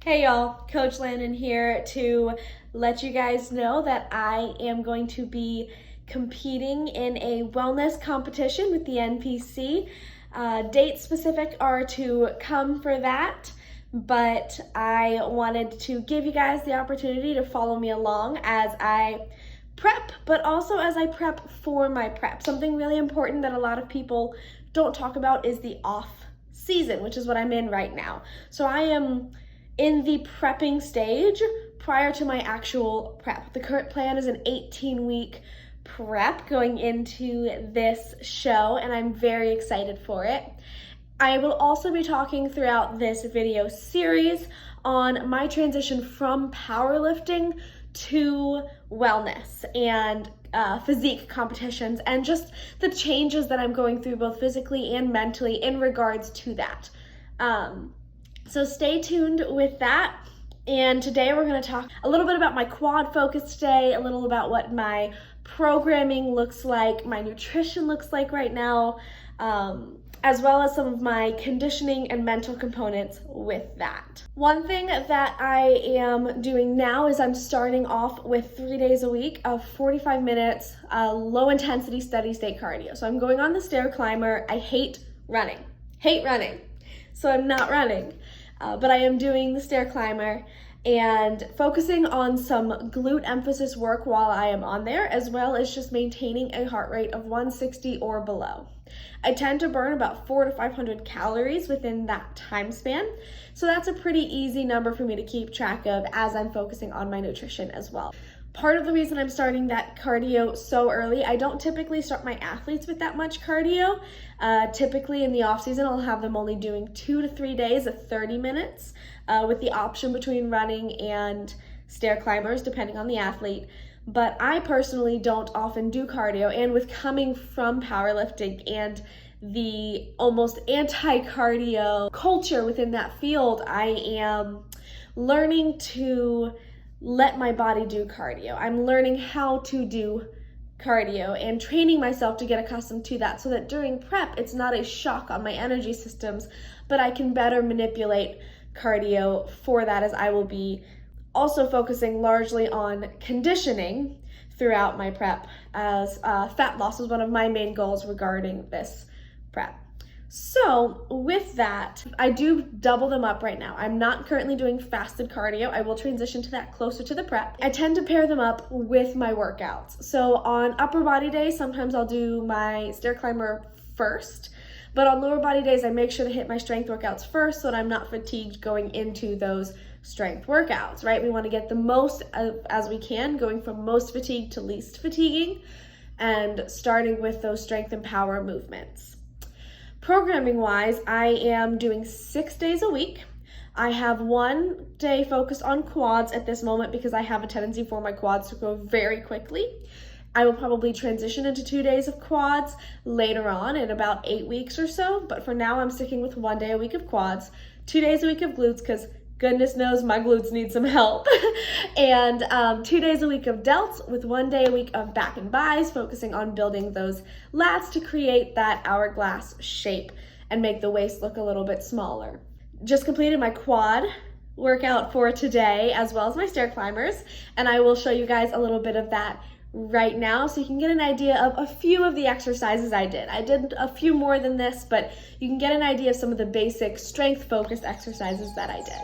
Hey y'all, Coach Landon here to let you guys know that I am going to be competing in a wellness competition with the NPC. Dates specific are to come for that, but I wanted to give you guys the opportunity to follow me along as I prep, but also as I prep for my prep. Something really important that a lot of people don't talk about is the off season, which is what I'm in right now. So I am in the prepping stage prior to my actual prep. The current plan is an 18-week prep going into this show, and I'm very excited for it. I will also be talking throughout this video series on my transition from powerlifting to wellness and physique competitions, and just the changes that I'm going through both physically and mentally in regards to that. So stay tuned with that. And today we're going to talk a little bit about my quad focus today, a little about what my programming looks like, my nutrition looks like right now, as well as some of my conditioning and mental components with that. One thing that I am doing now is I'm starting off with 3 days a week of 45 minutes, low intensity steady state cardio. So I'm going on the stair climber. I hate running, so I'm not running. But I am doing the stair climber and focusing on some glute emphasis work while I am on there, as well as just maintaining a heart rate of 160 or below. I tend to burn about 400 to 500 calories within that time span, so that's a pretty easy number for me to keep track of as I'm focusing on my nutrition as well. Part of the reason I'm starting that cardio so early, I don't typically start my athletes with that much cardio. Typically in the off season, I'll have them only doing 2 to 3 days of 30 minutes with the option between running and stair climbers, depending on the athlete. But I personally don't often do cardio, and with coming from powerlifting and the almost anti-cardio culture within that field, I am learning to let my body do cardio. I'm learning how to do cardio and training myself to get accustomed to that, so that during prep, it's not a shock on my energy systems, but I can better manipulate cardio for that, as I will be also focusing largely on conditioning throughout my prep, as fat loss is one of my main goals regarding this prep. So with that, I do double them up right now. I'm not currently doing fasted cardio. I will transition to that closer to the prep. I tend to pair them up with my workouts. So on upper body days, sometimes I'll do my stair climber first, but on lower body days, I make sure to hit my strength workouts first so that I'm not fatigued going into those strength workouts, right? We want to get the most as we can, going from most fatigued to least fatiguing, and starting with those strength and power movements. Programming wise, I am doing 6 days a week. I have 1 day focused on quads at this moment because I have a tendency for my quads to grow very quickly. I will probably transition into 2 days of quads later on in about 8 weeks or so, but for now I'm sticking with 1 day a week of quads, 2 days a week of glutes, because goodness knows my glutes need some help, and 2 days a week of delts with 1 day a week of back and bis, focusing on building those lats to create that hourglass shape and make the waist look a little bit smaller. Just completed my quad workout for today, as well as my stair climbers, and I will show you guys a little bit of that right now so you can get an idea of a few of the exercises I did. I did a few more than this, but you can get an idea of some of the basic strength-focused exercises that I did.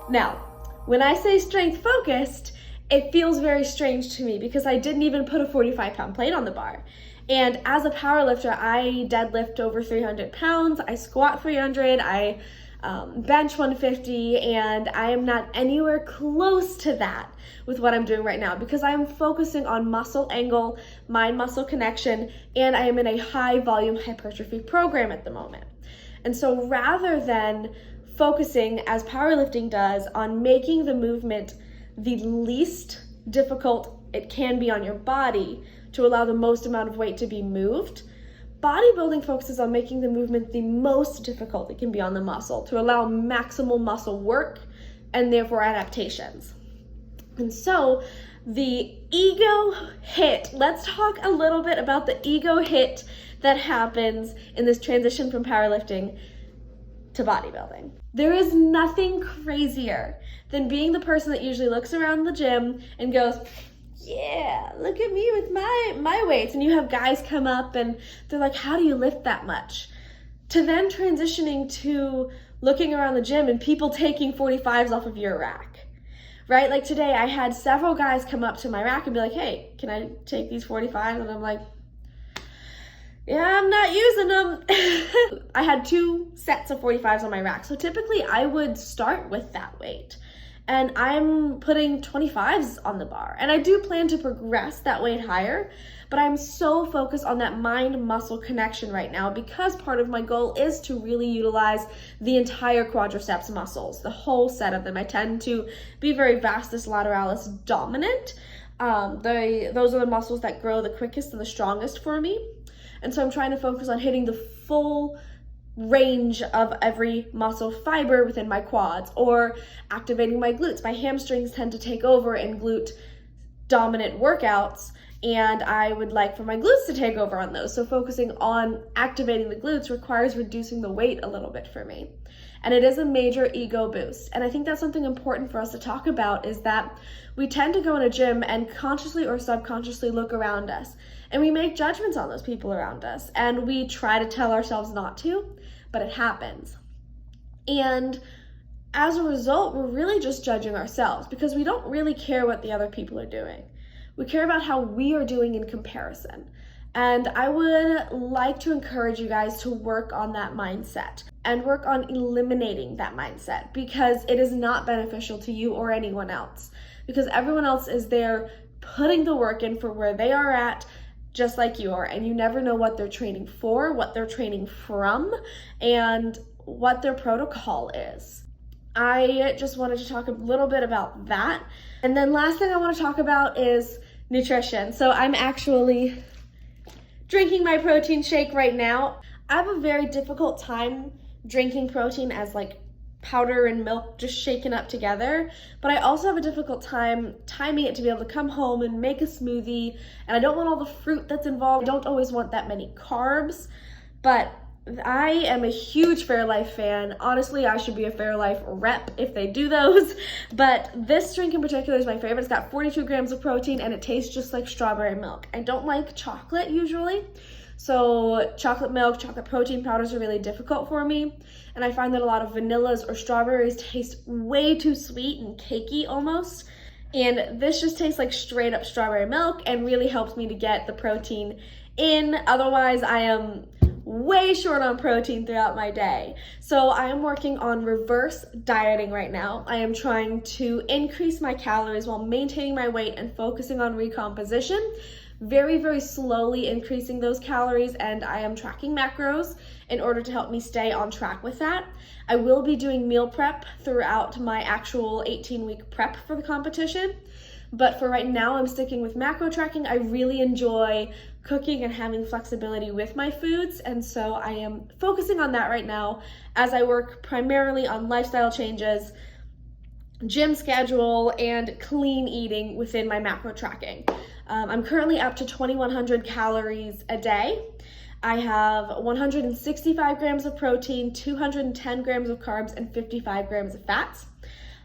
Now, when I say strength focused, it feels very strange to me because I didn't even put a 45-pound plate on the bar. And as a powerlifter, I deadlift over 300 pounds, I squat 300, I bench 150, and I am not anywhere close to that with what I'm doing right now because I'm focusing on muscle angle, mind-muscle connection, and I am in a high volume hypertrophy program at the moment. And so rather than focusing, as powerlifting does, on making the movement the least difficult it can be on your body to allow the most amount of weight to be moved, bodybuilding focuses on making the movement the most difficult it can be on the muscle to allow maximal muscle work and therefore adaptations. And so the ego hit, let's talk a little bit about the ego hit that happens in this transition from powerlifting to bodybuilding. There is nothing crazier than being the person that usually looks around the gym and goes, yeah, look at me with my weights. And you have guys come up and they're like, how do you lift that much? To then transitioning to looking around the gym and people taking 45s off of your rack, right? Like today I had several guys come up to my rack and be like, hey, can I take these 45s? And I'm like, yeah, I'm not using them. I had 2 sets of 45s on my rack. So typically I would start with that weight. And I'm putting 25s on the bar. And I do plan to progress that weight higher, but I'm so focused on that mind-muscle connection right now because part of my goal is to really utilize the entire quadriceps muscles, the whole set of them. I tend to be very vastus lateralis dominant. Those are the muscles that grow the quickest and the strongest for me. And so I'm trying to focus on hitting the full range of every muscle fiber within my quads or activating my glutes. My hamstrings tend to take over in glute dominant workouts, and I would like for my glutes to take over on those. So focusing on activating the glutes requires reducing the weight a little bit for me. And it is a major ego boost. And I think that's something important for us to talk about is that we tend to go in a gym and consciously or subconsciously look around us. And we make judgments on those people around us. And we try to tell ourselves not to, but it happens. And as a result, we're really just judging ourselves because we don't really care what the other people are doing. We care about how we are doing in comparison. And I would like to encourage you guys to work on that mindset and work on eliminating that mindset because it is not beneficial to you or anyone else because everyone else is there putting the work in for where they are at just like you are, and you never know what they're training for, what they're training from, and what their protocol is. I just wanted to talk a little bit about that. And then last thing I want to talk about is nutrition. So I'm actually drinking my protein shake right now. I have a very difficult time drinking protein as like powder and milk just shaken up together, but I also have a difficult time timing it to be able to come home and make a smoothie, and I don't want all the fruit that's involved. I don't always want that many carbs, but I am a huge Fairlife fan. Honestly, I should be a Fairlife rep if they do those, but this drink in particular is my favorite. It's got 42 grams of protein and it tastes just like strawberry milk. I don't like chocolate usually, so chocolate milk, chocolate protein powders are really difficult for me. And I find that a lot of vanillas or strawberries taste way too sweet and cakey almost. And this just tastes like straight up strawberry milk and really helps me to get the protein in. Otherwise, I am way short on protein throughout my day. So I am working on reverse dieting right now. I am trying to increase my calories while maintaining my weight and focusing on recomposition. Very, very slowly increasing those calories, and I am tracking macros in order to help me stay on track with that. I will be doing meal prep throughout my actual 18-week prep for the competition, but for right now, I'm sticking with macro tracking. I really enjoy cooking and having flexibility with my foods, and so I am focusing on that right now as I work primarily on lifestyle changes, gym schedule, and clean eating within my macro tracking. I'm currently up to 2,100 calories a day. I have 165 grams of protein, 210 grams of carbs, and 55 grams of fats.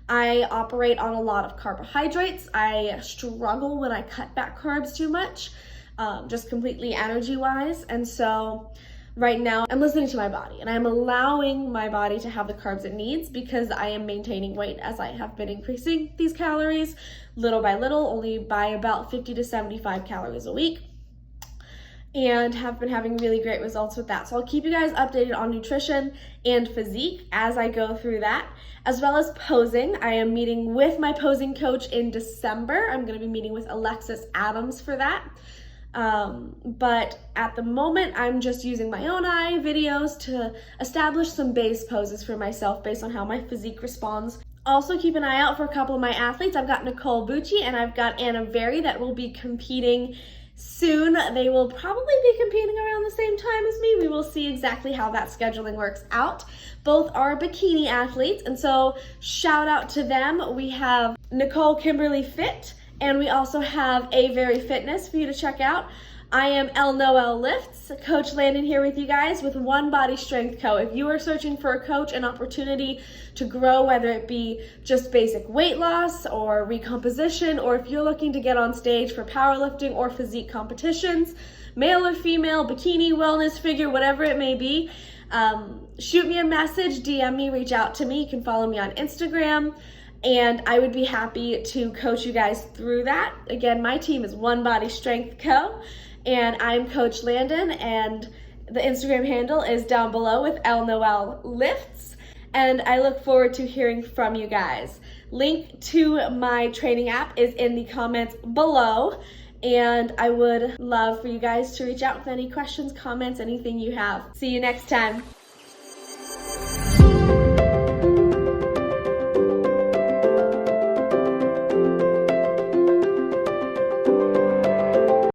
I operate on a lot of carbohydrates. I struggle when I cut back carbs too much, just completely energy-wise. And so right now I'm listening to my body and I'm allowing my body to have the carbs it needs because I am maintaining weight as I have been increasing these calories little by little, only by about 50 to 75 calories a week, and have been having really great results with that. So I'll keep you guys updated on nutrition and physique as I go through that, as well as posing. I am meeting with my posing coach in December. I'm going to be meeting with Alexis Adams for that. But at the moment, I'm just using my own eye videos to establish some base poses for myself based on how my physique responds. Also keep an eye out for a couple of my athletes. I've got Nicole Bucci and I've got Anna Very that will be competing soon. They will probably be competing around the same time as me. We will see exactly how that scheduling works out. Both are bikini athletes, and so shout out to them. We have Nicole Kimberly Fit, and we also have A Very Fitness for you to check out. I am El Noel Lifts, Coach Landon here with you guys with One Body Strength Co. If you are searching for a coach, an opportunity to grow, whether it be just basic weight loss or recomposition, or if you're looking to get on stage for powerlifting or physique competitions, male or female, bikini, wellness, figure, whatever it may be, shoot me a message, DM me, reach out to me. You can follow me on Instagram, and I would be happy to coach you guys through that. Again, my team is One Body Strength Co. And I'm Coach Landon, and the Instagram handle is down below with El Noel Lifts. And I look forward to hearing from you guys. Link to my training app is in the comments below. And I would love for you guys to reach out with any questions, comments, anything you have. See you next time.